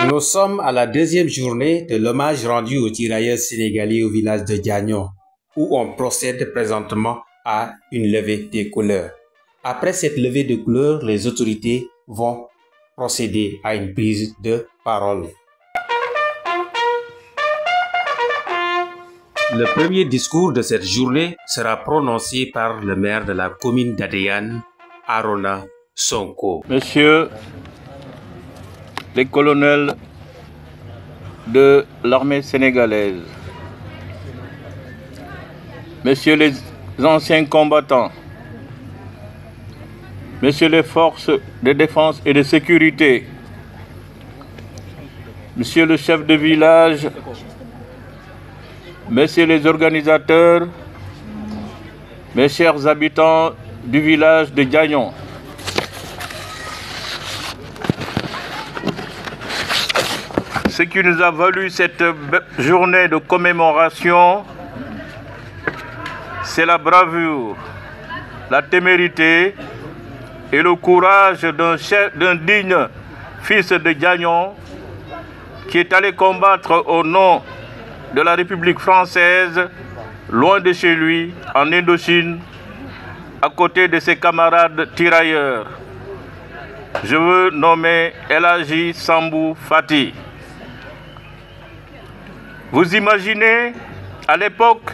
Nous sommes à la deuxième journée de l'hommage rendu aux tirailleurs sénégalais au village de Diagnon, où on procède présentement à une levée des couleurs. Après cette levée de couleurs, les autorités vont procéder à une prise de parole. Le premier discours de cette journée sera prononcé par le maire de la commune d'Adéane, Arona Sonko. Messieurs les colonels de l'armée sénégalaise, messieurs les anciens combattants, messieurs les forces de défense et de sécurité, monsieur le chef de village, messieurs les organisateurs, mes chers habitants du village de Diagnon, ce qui nous a valu cette journée de commémoration, c'est la bravoure, la témérité et le courage d'un digne fils de Diagnon qui est allé combattre au nom de la République française, loin de chez lui, en Indochine, à côté de ses camarades tirailleurs. Je veux nommer El Hadji Sambou Fati. Vous imaginez, à l'époque,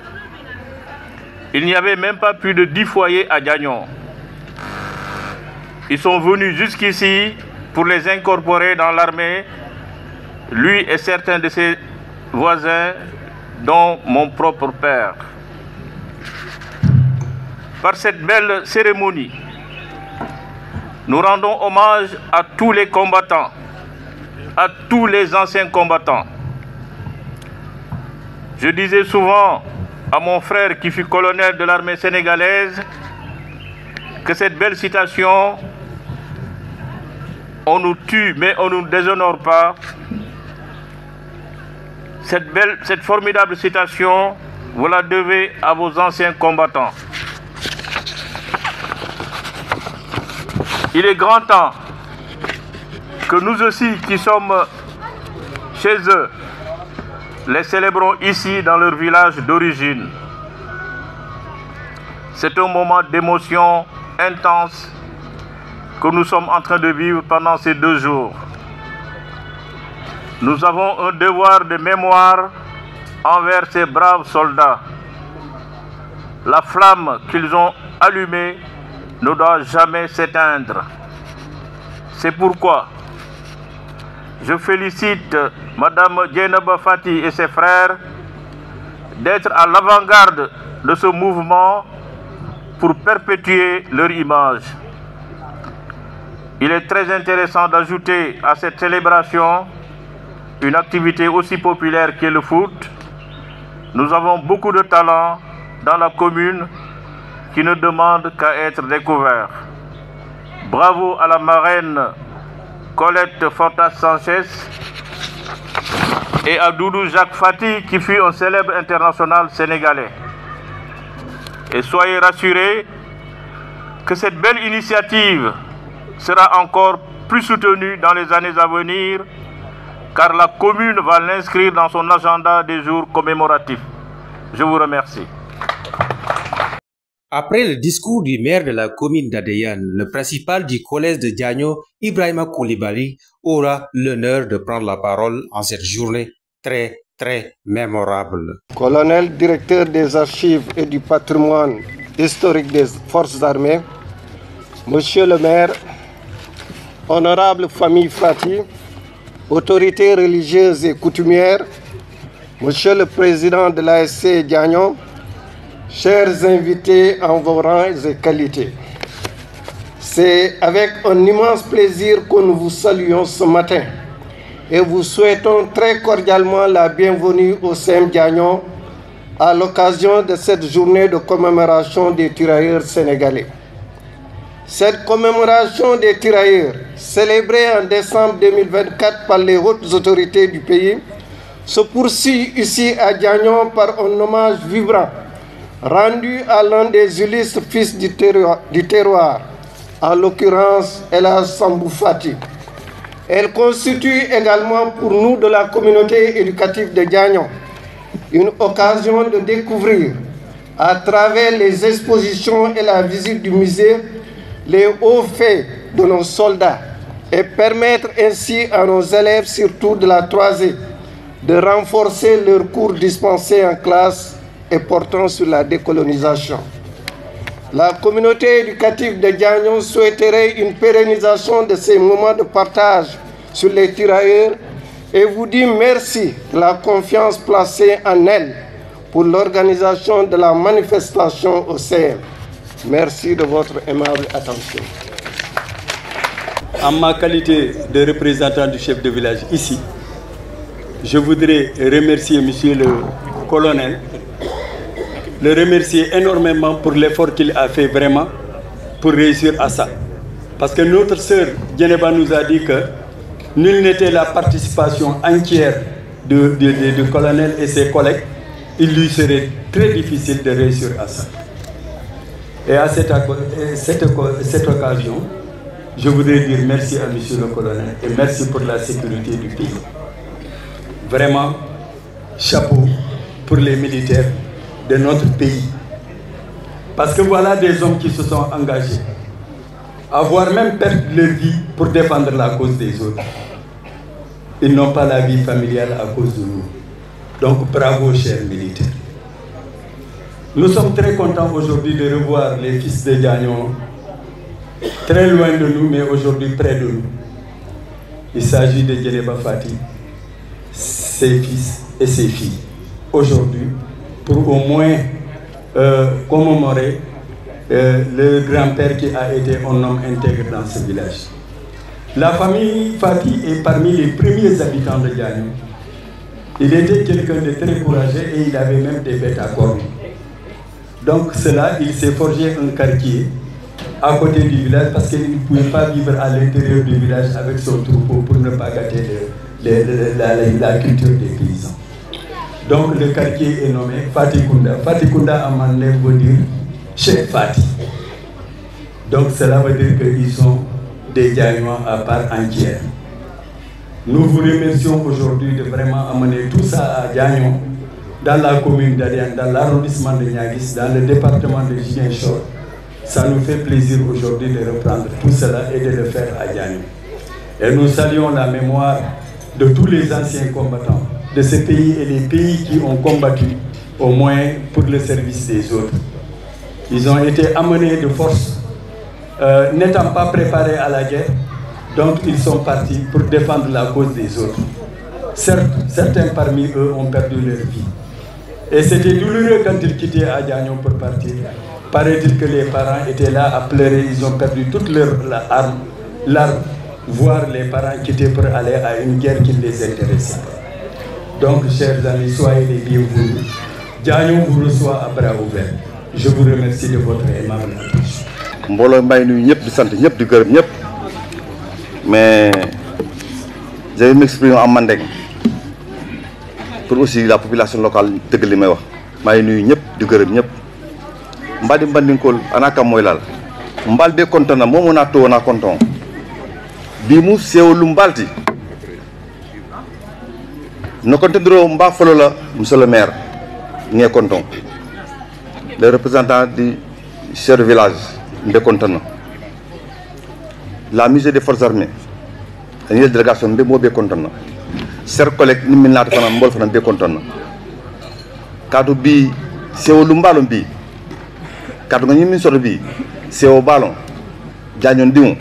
il n'y avait même pas plus de 10 foyers à Diagnon. Ils sont venus jusqu'ici pour les incorporer dans l'armée, lui et certains de ses voisins, dont mon propre père. Par cette belle cérémonie, nous rendons hommage à tous les combattants, à tous les anciens combattants. Je disais souvent à mon frère qui fut colonel de l'armée sénégalaise que cette belle citation, on nous tue mais on ne nous déshonore pas. Cette formidable citation, vous la devez à vos anciens combattants. Il est grand temps que nous aussi qui sommes chez eux, les célébrons ici dans leur village d'origine. C'est un moment d'émotion intense que nous sommes en train de vivre pendant ces 2 jours. Nous avons un devoir de mémoire envers ces braves soldats. La flamme qu'ils ont allumée ne doit jamais s'éteindre. C'est pourquoi je félicite Madame Dieynaba Fati et ses frères d'être à l'avant-garde de ce mouvement pour perpétuer leur image. Il est très intéressant d'ajouter à cette célébration une activité aussi populaire qu'est le foot. Nous avons beaucoup de talents dans la commune qui ne demandent qu'à être découverts. Bravo à la marraine Colette Fortas Sanchez et à Doudou Jacques Fati qui fut un célèbre international sénégalais. Et soyez rassurés que cette belle initiative sera encore plus soutenue dans les années à venir, car la commune va l'inscrire dans son agenda des jours commémoratifs. Je vous remercie. Après le discours du maire de la commune d'Adéane, le principal du collège de Diagnon, Ibrahima Koulibaly, aura l'honneur de prendre la parole en cette journée très mémorable. Colonel, directeur des archives et du patrimoine historique des forces armées, monsieur le maire, honorable famille Fati, autorités religieuses et coutumières, monsieur le président de l'ASC Diagnon, chers invités en vos rangs et qualités, c'est avec un immense plaisir que nous vous saluons ce matin et vous souhaitons très cordialement la bienvenue au CEM Diagnon à l'occasion de cette journée de commémoration des tirailleurs sénégalais. Cette commémoration des tirailleurs, célébrée en décembre 2024 par les hautes autorités du pays, se poursuit ici à Diagnon par un hommage vibrant rendu à l'un des illustres fils du terroir, en l'occurrence El Hadji Sambou Fati, Elle constitue également pour nous de la communauté éducative de Diagno une occasion de découvrir à travers les expositions et la visite du musée les hauts faits de nos soldats et permettre ainsi à nos élèves, surtout de la 3e, de renforcer leurs cours dispensés en classe et portant sur la décolonisation. La communauté éducative de Diagno souhaiterait une pérennisation de ces moments de partage sur les tirailleurs et vous dit merci de la confiance placée en elle pour l'organisation de la manifestation au CM. Merci de votre aimable attention. En ma qualité de représentant du chef de village ici, je voudrais remercier monsieur le colonel, le remercier énormément pour l'effort qu'il a fait vraiment pour réussir à ça. Parce que notre sœur Djeneba nous a dit que nul n'était la participation entière du colonel et ses collègues, il lui serait très difficile de réussir à ça. Et à cette occasion, je voudrais dire merci à monsieur le colonel et merci pour la sécurité du pays. Vraiment, chapeau pour les militaires de notre pays. Parce que voilà des hommes qui se sont engagés, à voire même perdre leur vie pour défendre la cause des autres. Ils n'ont pas la vie familiale à cause de nous. Donc bravo chers militaires. Nous sommes très contents aujourd'hui de revoir les fils de Diagno, très loin de nous, mais aujourd'hui près de nous. Il s'agit de Djeneba Fati, ses fils et ses filles. Aujourd'hui, pour au moins commémorer le grand-père qui a été un homme intègre dans ce village. La famille Fati est parmi les premiers habitants de Diagno. Il était quelqu'un de très courageux et il avait même des bêtes à cornes. Donc cela, il s'est forgé un quartier à côté du village parce qu'il ne pouvait pas vivre à l'intérieur du village avec son troupeau pour ne pas gâter la culture des paysans. Donc le quartier est nommé Fatikunda. Fatikunda en mandé veut dire Cheikh Fati. Donc cela veut dire qu'ils sont des Diagnois à part entière. Nous vous remercions aujourd'hui de vraiment amener tout ça à Diagno, dans la commune d'Adiane, dans l'arrondissement de Niaguis, dans le département de Ziguinchor. Ça nous fait plaisir aujourd'hui de reprendre tout cela et de le faire à Diagno. Et nous saluons la mémoire de tous les anciens combattants de ce pays et les pays qui ont combattu au moins pour le service des autres. Ils ont été amenés de force, n'étant pas préparés à la guerre, donc ils sont partis pour défendre la cause des autres. Certes, certains parmi eux ont perdu leur vie. Et c'était douloureux quand ils quittaient Diagno pour partir. Paraît-il que les parents étaient là à pleurer, ils ont perdu toutes leurs larmes, voire les parents quittaient pour aller à une guerre qui ne les intéressait pas. Donc, chers amis, soyez les bienvenus. Diagno vous reçoit à bras ouverts. Je vous remercie de votre aimable attention. Mbolo mbay nuyu ñep di sant ñep di gërëm ñep mais je vais m'exprimer en mandeng pour aussi la population locale deug li may wax may nuyu ñep di gërëm ñep mbadi mbandinkol anaka moy lal mbal be kontona momo na to na konton bi mu sewlu mbalti no kontendro mba folo la monsieur le maire ngé konton le représentant du chef de village de Kontana, la musée des forces armées, la délégation de Mobé Kontana, chers collègues, nous sommes tous en train de Kontana. Kadou bi, c'est au Lumbalon bi, Kadou nous sommes bi, c'est au ballon, Diagno Dion.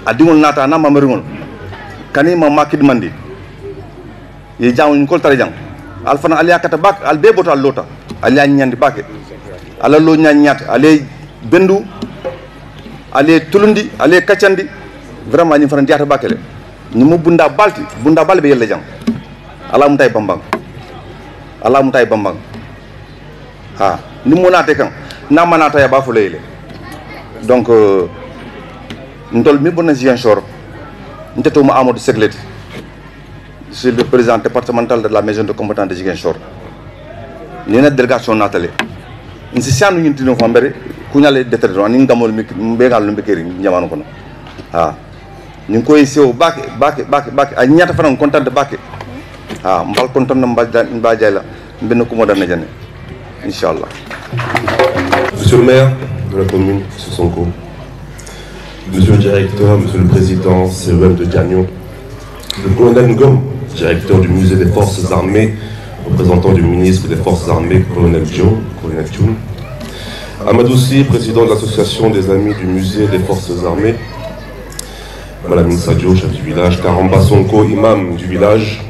A Dion Nata, na Mameron, Kani Mamakid Mandi, et Diagno Nicole Tarijan, Alphana Alia Katabak, Albebota Lota, Alia Nyandi Baket. ala lo ñaññat ale bendu ale tulundi ale kacandi vraiment ñi fana diata bakele ñi mo bunda balbe yelle jang ala mu tay bambang ha ni mo naté kan na manata ya ba fu leyle donc ndol mi bona Ziguinchor nteto mo Amadou Segleti c'est le président départemental de la maison de combattants de Ziguinchor ni na délégation natale nsi sianu ñintino fambere kuñale déterdo ani ngamol mi begal no bekeri jamanu kono ha ñu koy sew bake a ñata fanan contente bake mbal konton mba jayla ben ko modana jane inshallah. Monsieur le maire de la commune de Sonko, monsieur le directeur, monsieur le président CEM de Diagno, le colonel Ngom, directeur du musée des forces armées, représentant du ministre des forces armées, colonel Thioun, Amadou Sy, président de l'association des amis du musée des forces armées, Madame Sadio, chef du village, Karamba Sonko, imam du village,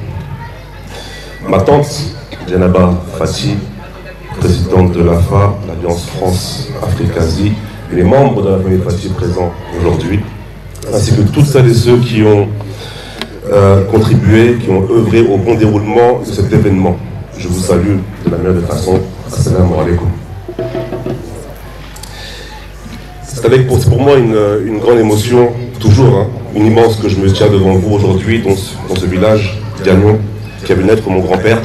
ma tante, Djenaba Fati, présidente de l'AFA, l'Alliance France-Afrique-Asie, les membres de la famille Fati présents aujourd'hui, ainsi que toutes celles et ceux qui ont contribué, qui ont œuvré au bon déroulement de cet événement. Je vous salue de la meilleure des façons. Assalamu alaikum. C'est pour moi une grande émotion, toujours, une immense, que je me tiens devant vous aujourd'hui, dans ce village, Diagno, qui a vu naître mon grand-père.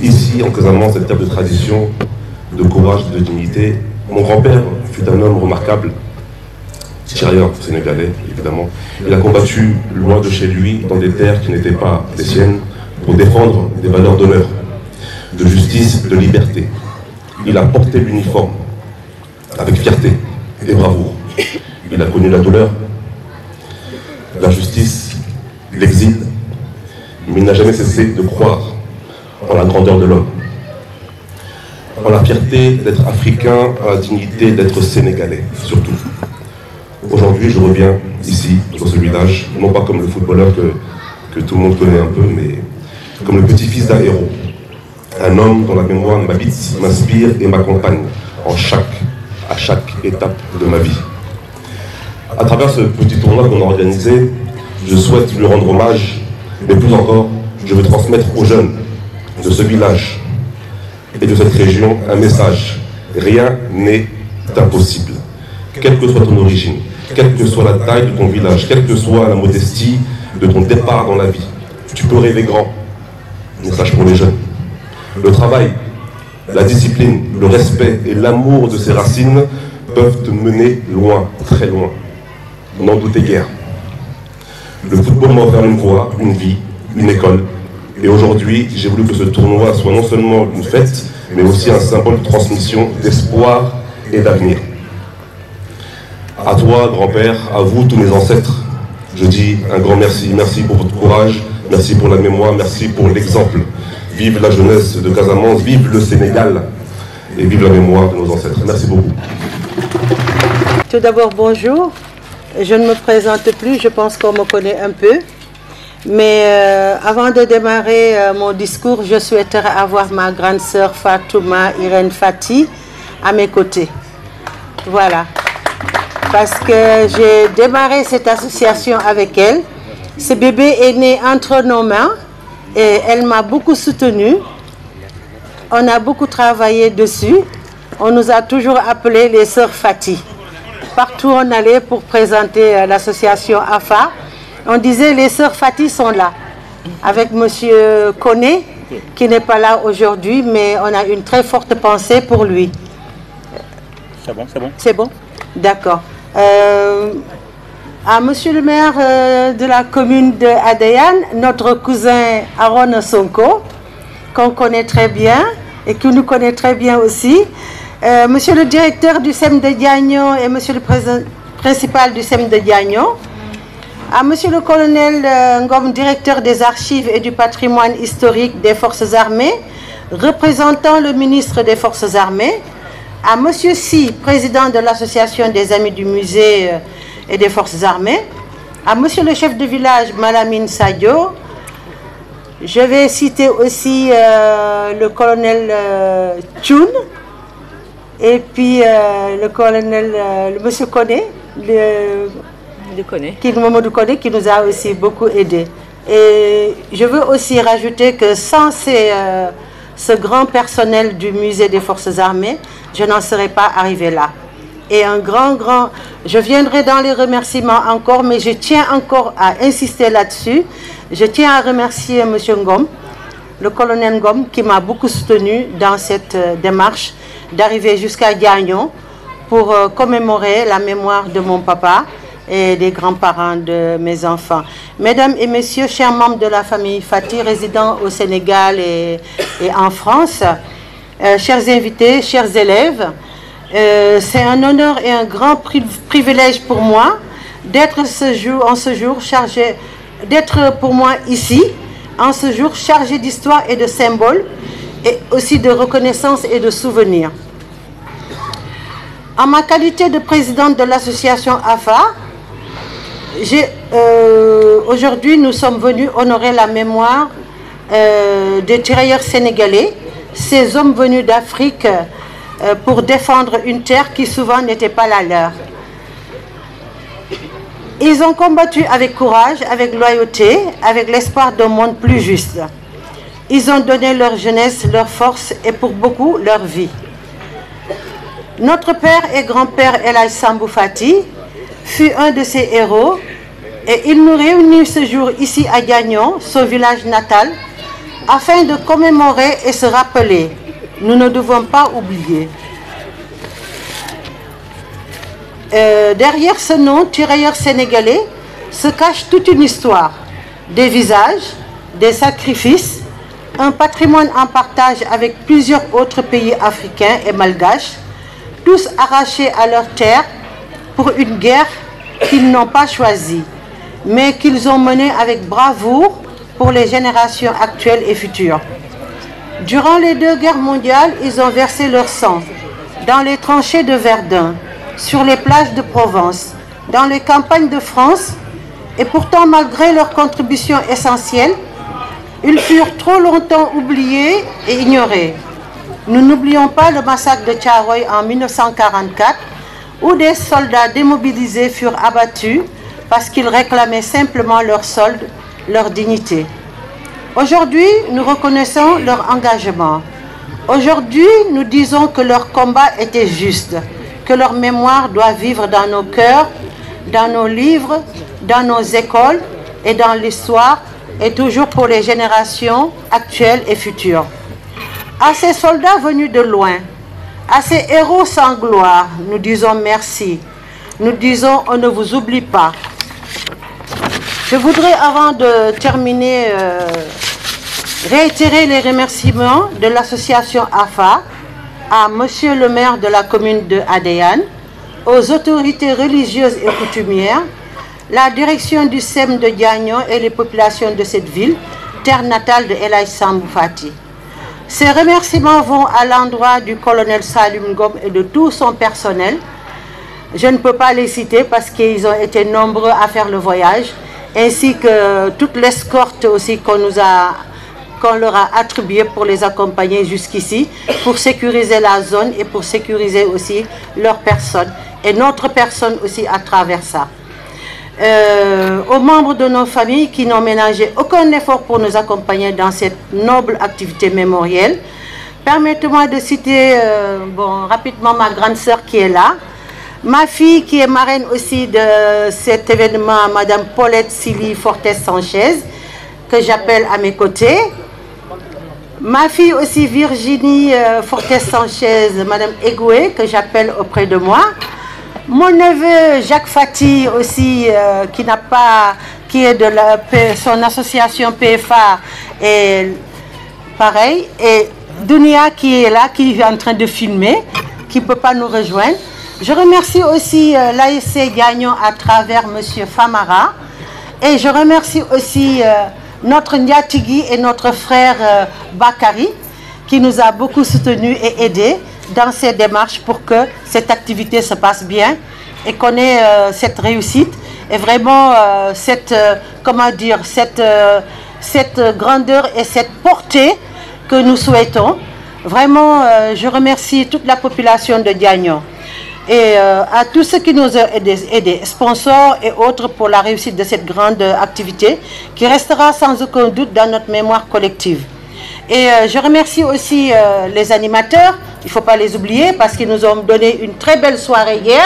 Ici, en Casamance, cette table de tradition, de courage, de dignité. Mon grand-père fut un homme remarquable, tirailleur sénégalais, évidemment. Il a combattu loin de chez lui, dans des terres qui n'étaient pas les siennes, pour défendre des valeurs d'honneur, de justice, de liberté. Il a porté l'uniforme avec fierté et bravoure. Il a connu la douleur, la justice, l'exil, mais il n'a jamais cessé de croire en la grandeur de l'homme, en la fierté d'être africain, en la dignité d'être sénégalais, surtout. Aujourd'hui, je reviens ici, dans ce village, non pas comme le footballeur que tout le monde connaît un peu, mais comme le petit-fils d'un héros, un homme dont la mémoire m'habite, m'inspire et m'accompagne à chaque étape de ma vie. À travers ce petit tournoi qu'on a organisé, je souhaite lui rendre hommage, mais plus encore, je veux transmettre aux jeunes de ce village et de cette région un message. Rien n'est impossible. Quelle que soit ton origine, quelle que soit la taille de ton village, quelle que soit la modestie de ton départ dans la vie, tu peux rêver grand. Message pour les jeunes. Le travail, la discipline, le respect et l'amour de ses racines peuvent te mener loin, très loin. N'en doutez guère. Le football m'a offert une voie, une vie, une école. Et aujourd'hui, j'ai voulu que ce tournoi soit non seulement une fête, mais aussi un symbole de transmission, d'espoir et d'avenir. À toi, grand-père, à vous, tous mes ancêtres, je dis un grand merci. Merci pour votre courage, merci pour la mémoire, merci pour l'exemple. Vive la jeunesse de Casamance, vive le Sénégal et vive la mémoire de nos ancêtres. Merci beaucoup. Tout d'abord, bonjour. Je ne me présente plus, je pense qu'on me connaît un peu. Mais avant de démarrer mon discours, je souhaiterais avoir ma grande sœur Fatouma Irène Fati à mes côtés. Voilà. Parce que j'ai démarré cette association avec elle. Ce bébé est né entre nos mains et elle m'a beaucoup soutenue. On a beaucoup travaillé dessus. On nous a toujours appelés les sœurs Fati. Partout où on allait pour présenter l'association AFA, on disait les sœurs Fati sont là. Avec monsieur Koné, qui n'est pas là aujourd'hui, mais on a une très forte pensée pour lui. C'est bon, c'est bon. C'est bon? D'accord. À monsieur le maire de la commune de Adéane, notre cousin Aaron Sonko, qu'on connaît très bien et qui nous connaît très bien aussi. Monsieur le directeur du SEM de Diagno et monsieur le principal du SEM de Diagno. À monsieur le colonel Ngom, directeur des archives et du patrimoine historique des forces armées, représentant le ministre des forces armées. À monsieur Sy, président de l'association des amis du musée et des forces armées. À monsieur le chef de village, Malamine Sadio. Je vais citer aussi le colonel Thioun. Et puis le colonel, le monsieur Koné, Mamadou Koné, qui nous a aussi beaucoup aidés. Et je veux aussi rajouter que sans ce grand personnel du musée des forces armées, je n'en serais pas arrivé là. Et un grand, je viendrai dans les remerciements encore, mais je tiens encore à insister là-dessus. Je tiens à remercier M. Ngom, le colonel Ngom, qui m'a beaucoup soutenu dans cette démarche d'arriver jusqu'à Diagno pour commémorer la mémoire de mon papa et des grands-parents de mes enfants. Mesdames et messieurs, chers membres de la famille Fati, résidant au Sénégal et en France, chers invités, chers élèves, c'est un honneur et un grand privilège pour moi d'être en ce jour chargé, d'être pour moi ici, en ce jour chargé d'histoire et de symboles, et aussi de reconnaissance et de souvenirs. En ma qualité de présidente de l'association AFA, aujourd'hui nous sommes venus honorer la mémoire des tirailleurs sénégalais, ces hommes venus d'Afrique pour défendre une terre qui souvent n'était pas la leur. Ils ont combattu avec courage, avec loyauté, avec l'espoir d'un monde plus juste. Ils ont donné leur jeunesse, leur force et pour beaucoup leur vie. Notre père et grand-père El Hadj Sambou Fati fut un de ces héros et il nous réunit ce jour ici à Gagnon, son village natal, afin de commémorer et se rappeler. Nous ne devons pas oublier. Derrière ce nom, tirailleurs sénégalais, se cache toute une histoire, des visages, des sacrifices, un patrimoine en partage avec plusieurs autres pays africains et malgaches, tous arrachés à leur terre pour une guerre qu'ils n'ont pas choisie, mais qu'ils ont menée avec bravoure pour les générations actuelles et futures. Durant les 2 guerres mondiales, ils ont versé leur sang dans les tranchées de Verdun, sur les plages de Provence, dans les campagnes de France, et pourtant malgré leur contribution essentielle, ils furent trop longtemps oubliés et ignorés. Nous n'oublions pas le massacre de Thiaroye en 1944, où des soldats démobilisés furent abattus parce qu'ils réclamaient simplement leur solde, leur dignité. Aujourd'hui, nous reconnaissons leur engagement. Aujourd'hui, nous disons que leur combat était juste, que leur mémoire doit vivre dans nos cœurs, dans nos livres, dans nos écoles et dans l'histoire, et toujours pour les générations actuelles et futures. À ces soldats venus de loin, à ces héros sans gloire, nous disons merci. Nous disons on ne vous oublie pas. Je voudrais, avant de terminer, réitérer les remerciements de l'association AFA à Monsieur le maire de la commune de Adéane, aux autorités religieuses et coutumières, la direction du SEM de Gagnon et les populations de cette ville, terre natale de El Hadj Sambou Fati. Ces remerciements vont à l'endroit du colonel Salim Ngom et de tout son personnel. Je ne peux pas les citer parce qu'ils ont été nombreux à faire le voyage, ainsi que toute l'escorte aussi qu'on leur a attribuée pour les accompagner jusqu'ici, pour sécuriser la zone et pour sécuriser aussi leur personne et notre personne aussi à travers ça. Aux membres de nos familles qui n'ont ménagé aucun effort pour nous accompagner dans cette noble activité mémorielle. Permettez-moi de citer rapidement ma grande sœur qui est là, ma fille qui est marraine aussi de cet événement, Madame Paulette Sili Fortes Sanchez, que j'appelle à mes côtés. Ma fille aussi Virginie Fortes Sanchez, Madame Egoué, que j'appelle auprès de moi. Mon neveu Jacques Fati aussi, qui est de son association PFA, et pareil, et Dunia qui est là, qui est en train de filmer, qui ne peut pas nous rejoindre. Je remercie aussi l'ASC Gagnon à travers Monsieur Famara, et je remercie aussi notre Ndiatigui et notre frère Bakari, qui nous a beaucoup soutenus et aidés dans ces démarches pour que cette activité se passe bien et qu'on ait cette réussite et vraiment cette grandeur et cette portée que nous souhaitons. Vraiment, je remercie toute la population de Gagnon et à tous ceux qui nous ont aidés, sponsors et autres pour la réussite de cette grande activité qui restera sans aucun doute dans notre mémoire collective. Et je remercie aussi les animateurs, il ne faut pas les oublier parce qu'ils nous ont donné une très belle soirée hier.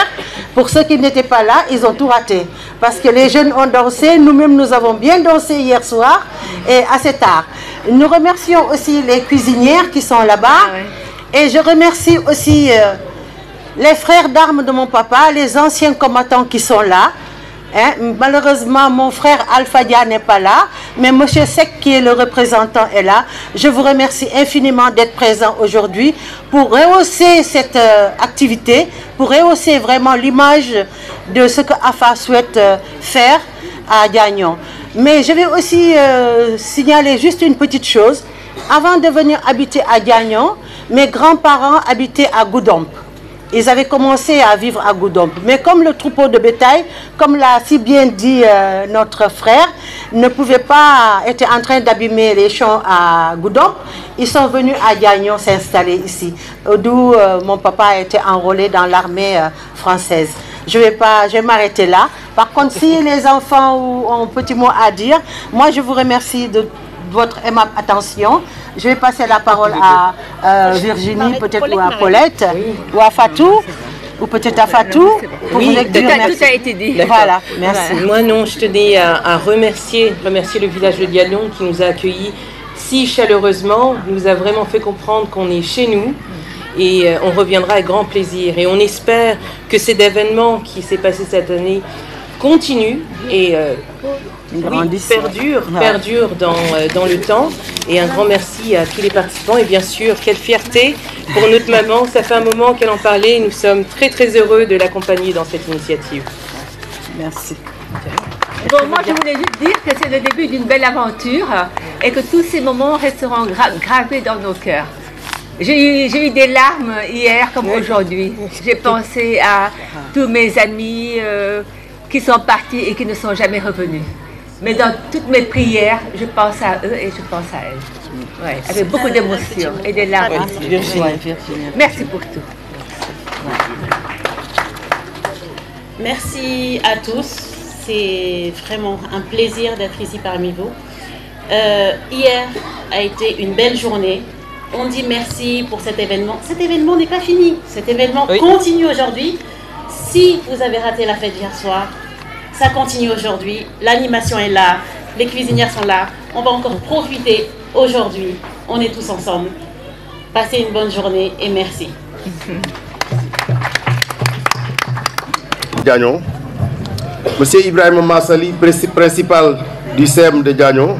Pour ceux qui n'étaient pas là, ils ont tout raté. Parce que les jeunes ont dansé, nous-mêmes nous avons bien dansé hier soir et assez tard. Nous remercions aussi les cuisinières qui sont là-bas. Et je remercie aussi les frères d'armes de mon papa, les anciens combattants qui sont là. Hein? Malheureusement, mon frère Alpha Dia n'est pas là, mais M. Seck, qui est le représentant, est là. Je vous remercie infiniment d'être présent aujourd'hui pour rehausser cette activité, pour rehausser vraiment l'image de ce que AFA souhaite faire à Diagnon. Mais je vais aussi signaler juste une petite chose. Avant de venir habiter à Diagnon, mes grands-parents habitaient à Goudomp. Ils avaient commencé à vivre à Goudomp. Mais comme le troupeau de bétail, comme l'a si bien dit notre frère, ne pouvait pas être en train d'abîmer les champs à Goudomp, ils sont venus à Diagnon s'installer ici, d'où mon papa a été enrôlé dans l'armée française. Je vais m'arrêter là. Par contre, si les enfants ont un petit mot à dire, moi je vous remercie de votre aimable attention. Je vais passer la parole à Virginie, peut-être, ou à Paulette, ou à Fatou, ou peut-être à Fatou. Oui, tout a été dit. Voilà, merci. Moi, non, je tenais à remercier le village de Diagnon qui nous a accueillis si chaleureusement, nous a vraiment fait comprendre qu'on est chez nous et on reviendra avec grand plaisir. Et on espère que cet événement qui s'est passé cette année continue et perdure dans le temps. Et un grand merci à tous les participants. Et bien sûr, quelle fierté pour notre maman. Ça fait un moment qu'elle en parlait. Nous sommes très très heureux de l'accompagner dans cette initiative. Merci. Bon, moi je voulais juste dire que c'est le début d'une belle aventure et que tous ces moments resteront gravés dans nos cœurs. J'ai eu des larmes hier comme aujourd'hui. J'ai pensé à tous mes amis qui sont partis et qui ne sont jamais revenus. Mais dans toutes mes prières, je pense à eux et je pense à elles. Ouais, avec beaucoup d'émotions et des larmes. Merci pour tout. Merci à tous. C'est vraiment un plaisir d'être ici parmi vous. Hier a été une belle journée. On dit merci pour cet événement. Cet événement n'est pas fini. Cet événement continue aujourd'hui. Si vous avez raté la fête d'hier soir, ça continue aujourd'hui. L'animation est là. Les cuisinières sont là. On va encore profiter aujourd'hui. On est tous ensemble. Passez une bonne journée et merci. Diagnon. Monsieur Ibrahim Massali, principal du CEM de Diagnon.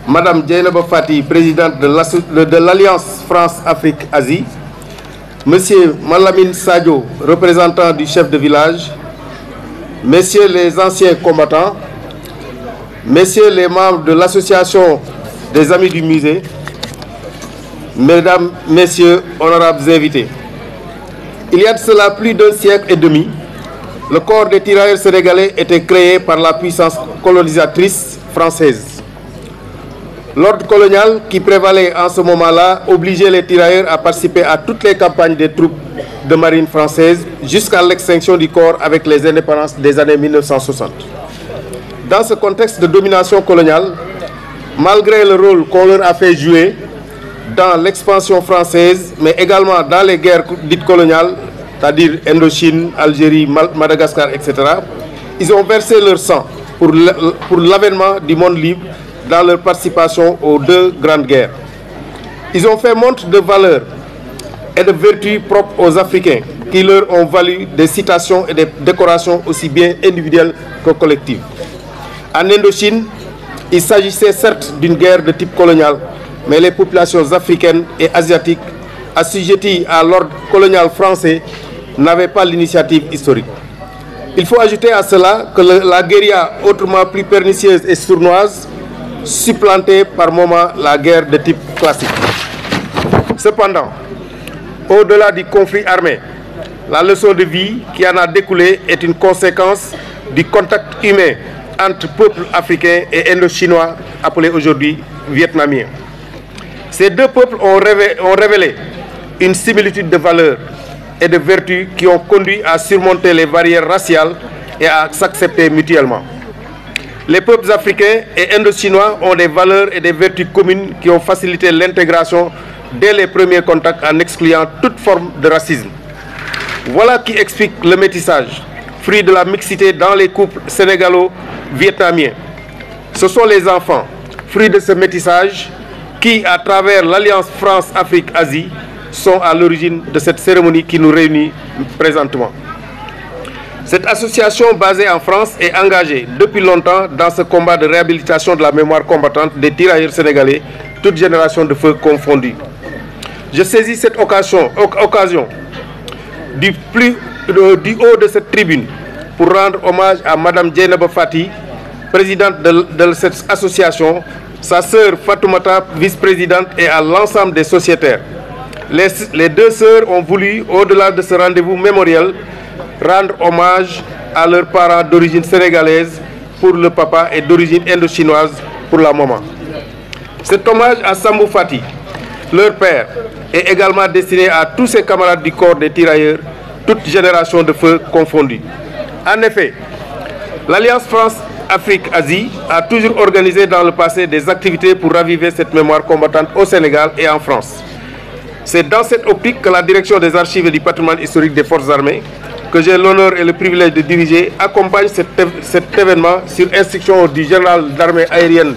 Madame Dieynaba Fati, présidente de l'Alliance France-Afrique-Asie. Monsieur Malamine Sadio, représentant du chef de village. Messieurs les anciens combattants. Messieurs les membres de l'association des Amis du Musée. Mesdames, Messieurs, honorables invités. Il y a de cela plus d'un siècle et demi, le corps des tirailleurs sénégalais était créé par la puissance colonisatrice française. L'ordre colonial qui prévalait en ce moment-là obligeait les tirailleurs à participer à toutes les campagnes des troupes de marine française jusqu'à l'extinction du corps avec les indépendances des années 1960. Dans ce contexte de domination coloniale, malgré le rôle qu'on leur a fait jouer dans l'expansion française, mais également dans les guerres dites coloniales, c'est-à-dire Indochine, Algérie, Madagascar, etc., ils ont versé leur sang pour l'avènement du monde libre dans leur participation aux deux grandes guerres. Ils ont fait montre de valeurs et de vertus propres aux Africains qui leur ont valu des citations et des décorations aussi bien individuelles que collectives. En Indochine, il s'agissait certes d'une guerre de type colonial, mais les populations africaines et asiatiques assujetties à l'ordre colonial français n'avaient pas l'initiative historique. Il faut ajouter à cela que la guérilla, autrement plus pernicieuse et sournoise, supplantait par moments la guerre de type classique. Cependant, au-delà du conflit armé, la leçon de vie qui en a découlé est une conséquence du contact humain entre peuples africains et indo-chinois, appelés aujourd'hui vietnamiens. Ces deux peuples ont révélé une similitude de valeurs et de vertus qui ont conduit à surmonter les barrières raciales et à s'accepter mutuellement. Les peuples africains et indo-chinois ont des valeurs et des vertus communes qui ont facilité l'intégration dès les premiers contacts en excluant toute forme de racisme. Voilà qui explique le métissage, fruit de la mixité dans les couples sénégalo-vietnamiens. Ce sont les enfants, fruits de ce métissage, qui, à travers l'Alliance France-Afrique-Asie, sont à l'origine de cette cérémonie qui nous réunit présentement. Cette association basée en France est engagée depuis longtemps dans ce combat de réhabilitation de la mémoire combattante des tirailleurs sénégalais, toutes générations de feu confondues. Je saisis cette occasion du haut de cette tribune pour rendre hommage à Madame Dieynaba Fati, présidente de cette association, sa sœur Fatoumata, vice-présidente, et à l'ensemble des sociétaires. Les deux sœurs ont voulu, au-delà de ce rendez-vous mémoriel, rendre hommage à leurs parents d'origine sénégalaise pour le papa et d'origine indo-chinoise pour la maman. Cet hommage à Sambou Fati, leur père, est également destiné à tous ses camarades du corps des tirailleurs, toutes générations de feu confondues. En effet, l'Alliance France-Afrique-Asie a toujours organisé dans le passé des activités pour raviver cette mémoire combattante au Sénégal et en France. C'est dans cette optique que la direction des archives et du patrimoine historique des forces armées, que j'ai l'honneur et le privilège de diriger, accompagne cet événement sur instruction du général d'armée aérienne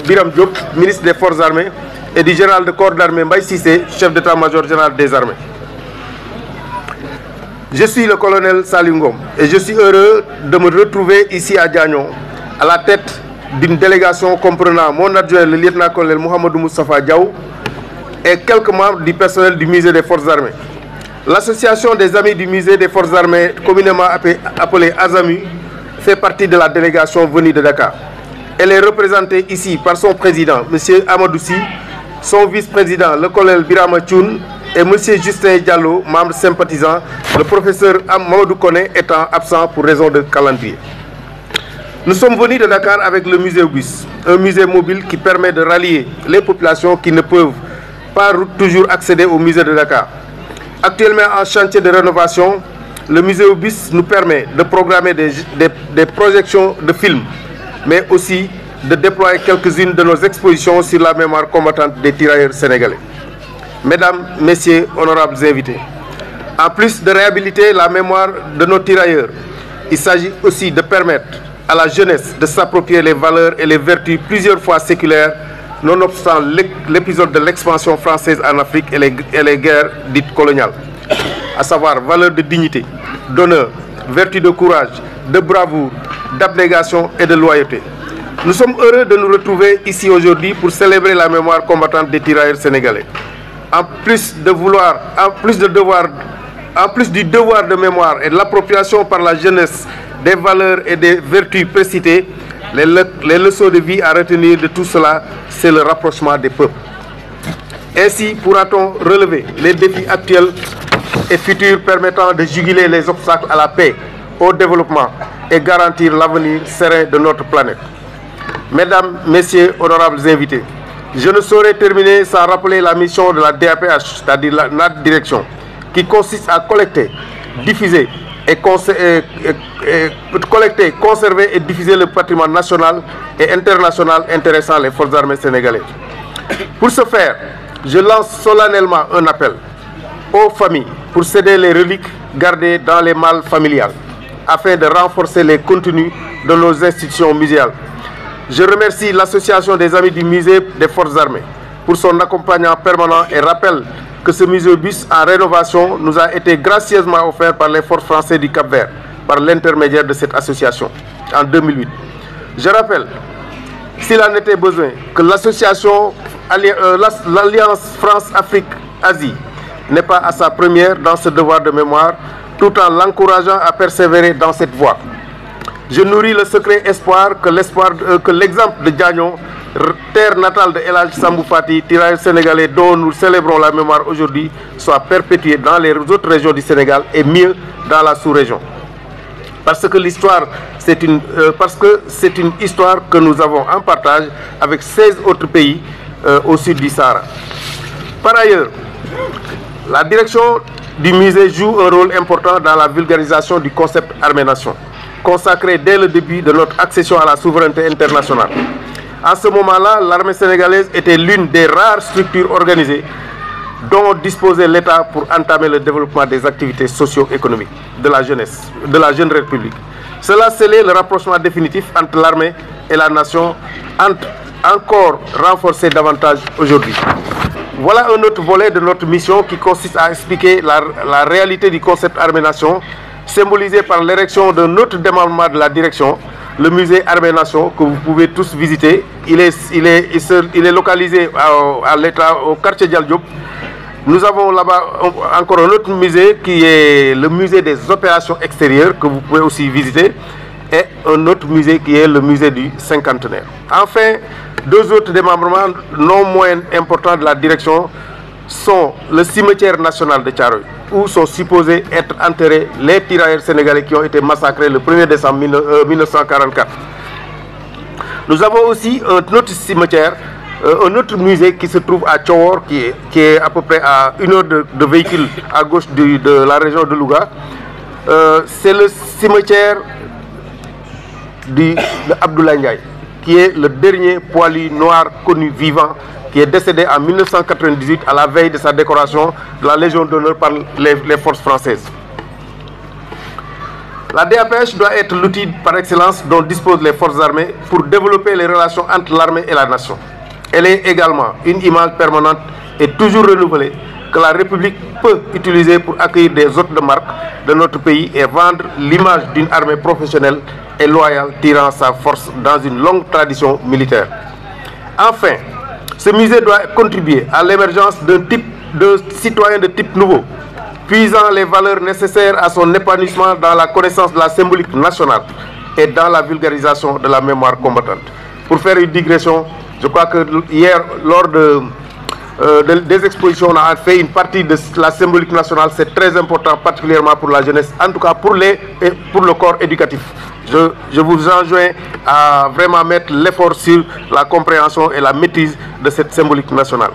Biram Diop, ministre des Forces armées, et du général de corps d'armée Mbaye Cissé, chef d'état-major général des armées. Je suis le colonel Saliou Ngom et je suis heureux de me retrouver ici à Diagno, à la tête d'une délégation comprenant mon adjoint, le lieutenant-colonel Mohamedou Moustapha Diaw, et quelques membres du personnel du musée des Forces armées. L'association des amis du musée des Forces armées, communément appelée ASAMU, fait partie de la délégation venue de Dakar. Elle est représentée ici par son président, M. Amadou Sy, son vice-président, le colonel Birama Thioune, et M. Justin Diallo, membre sympathisant, le professeur Mamadou Koné étant absent pour raison de calendrier. Nous sommes venus de Dakar avec le musée Bus, un musée mobile qui permet de rallier les populations qui ne peuvent pas toujours accéder au musée de Dakar. Actuellement en chantier de rénovation, le musée Bus nous permet de programmer des projections de films, mais aussi de déployer quelques-unes de nos expositions sur la mémoire combattante des tirailleurs sénégalais. Mesdames, Messieurs, honorables invités, en plus de réhabiliter la mémoire de nos tirailleurs, il s'agit aussi de permettre à la jeunesse de s'approprier les valeurs et les vertus plusieurs fois séculaires, nonobstant l'épisode de l'expansion française en Afrique et les guerres dites coloniales, à savoir valeurs de dignité, d'honneur, vertu de courage, de bravoure, d'abnégation et de loyauté. Nous sommes heureux de nous retrouver ici aujourd'hui pour célébrer la mémoire combattante des tirailleurs sénégalais. En plus du devoir de mémoire et de l'appropriation par la jeunesse des valeurs et des vertus précitées, les leçons de vie à retenir de tout cela, c'est le rapprochement des peuples. Ainsi pourra-t-on relever les défis actuels et futurs permettant de juguler les obstacles à la paix, au développement et garantir l'avenir serein de notre planète. Mesdames, Messieurs, honorables invités, je ne saurais terminer sans rappeler la mission de la DAPH, c'est-à-dire notre direction, qui consiste à collecter, diffuser conserver et diffuser le patrimoine national et international intéressant les forces armées sénégalaises. Pour ce faire, je lance solennellement un appel aux familles pour céder les reliques gardées dans les malles familiales, afin de renforcer les contenus de nos institutions muséales. Je remercie l'Association des Amis du Musée des Forces armées pour son accompagnement permanent et rappelle que ce musée Bus en rénovation nous a été gracieusement offert par les forces françaises du Cap-Vert par l'intermédiaire de cette association en 2008. Je rappelle, s'il en était besoin, que l'association l'Alliance France-Afrique-Asie n'est pas à sa première dans ce devoir de mémoire, tout en l'encourageant à persévérer dans cette voie. Je nourris le secret espoir que l'exemple de Diagno, terre natale de El Hadj Sambou Fati, tirailleur sénégalais dont nous célébrons la mémoire aujourd'hui, soit perpétué dans les autres régions du Sénégal et mieux dans la sous-région. Parce que c'est une histoire que nous avons en partage avec 16 autres pays au sud du Sahara. Par ailleurs, la direction du musée joue un rôle important dans la vulgarisation du concept Armée-Nation, consacré dès le début de notre accession à la souveraineté internationale. À ce moment-là, l'armée sénégalaise était l'une des rares structures organisées dont disposait l'État pour entamer le développement des activités socio-économiques de la jeunesse, de la jeune République. Cela scellait le rapprochement définitif entre l'armée et la nation, encore renforcé davantage aujourd'hui. Voilà un autre volet de notre mission qui consiste à expliquer la réalité du concept Armée-Nation, symbolisé par l'érection d'un autre démembrement de la direction, le musée Armée-Nation, que vous pouvez tous visiter. Il est localisé au quartier Dial Diop. Nous avons là-bas encore un autre musée qui est le musée des opérations extérieures, que vous pouvez aussi visiter, et un autre musée qui est le musée du cinquantenaire. Enfin, deux autres démembrements non moins importants de la direction sont le cimetière national de Thiaroye, où sont supposés être enterrés les tirailleurs sénégalais qui ont été massacrés le 1er décembre 1944. Nous avons aussi un autre cimetière, un autre musée qui se trouve à Thiawor, qui est à peu près à 1 heure de véhicule à gauche de la région de Louga. C'est le cimetière d'Abdoulaye Ndiaye, qui est le dernier poilu noir connu vivant, qui est décédé en 1998 à la veille de sa décoration de la Légion d'honneur par les forces françaises. La DAPH doit être l'outil par excellence dont disposent les forces armées pour développer les relations entre l'armée et la nation. Elle est également une image permanente et toujours renouvelée que la République peut utiliser pour accueillir des hôtes de marque de notre pays et vendre l'image d'une armée professionnelle et loyale tirant sa force dans une longue tradition militaire. Enfin, ce musée doit contribuer à l'émergence d'un type de citoyen de type nouveau, puisant les valeurs nécessaires à son épanouissement dans la connaissance de la symbolique nationale et dans la vulgarisation de la mémoire combattante. Pour faire une digression, je crois que hier, lors des expositions, on a fait une partie de la symbolique nationale. C'est très important, particulièrement pour la jeunesse, en tout cas pour le corps éducatif. Je vous enjoins à vraiment mettre l'effort sur la compréhension et la maîtrise de cette symbolique nationale.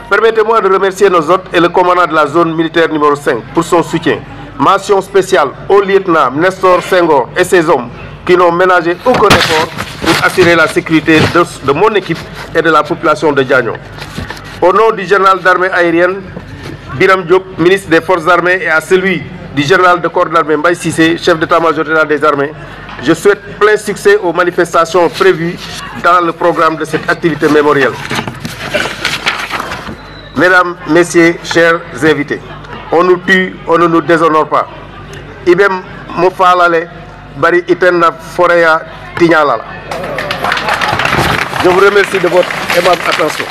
Permettez-moi de remercier nos hôtes et le commandant de la zone militaire numéro 5 pour son soutien. Mention spéciale au lieutenant Nestor Senghor et ses hommes qui n'ont ménagé aucun effort pour assurer la sécurité de mon équipe et de la population de Diagno. Au nom du général d'armée aérienne Biram Diop, ministre des Forces armées, et à celui du général de corps d'armée Mbaye Cissé, chef d'état-major général des armées, je souhaite plein succès aux manifestations prévues dans le programme de cette activité mémorielle. Mesdames, Messieurs, chers invités, on nous tue, on ne nous déshonore pas. Ibem Mofalale, Bari Itenna Foreya Tignalala. Je vous remercie de votre aimable attention.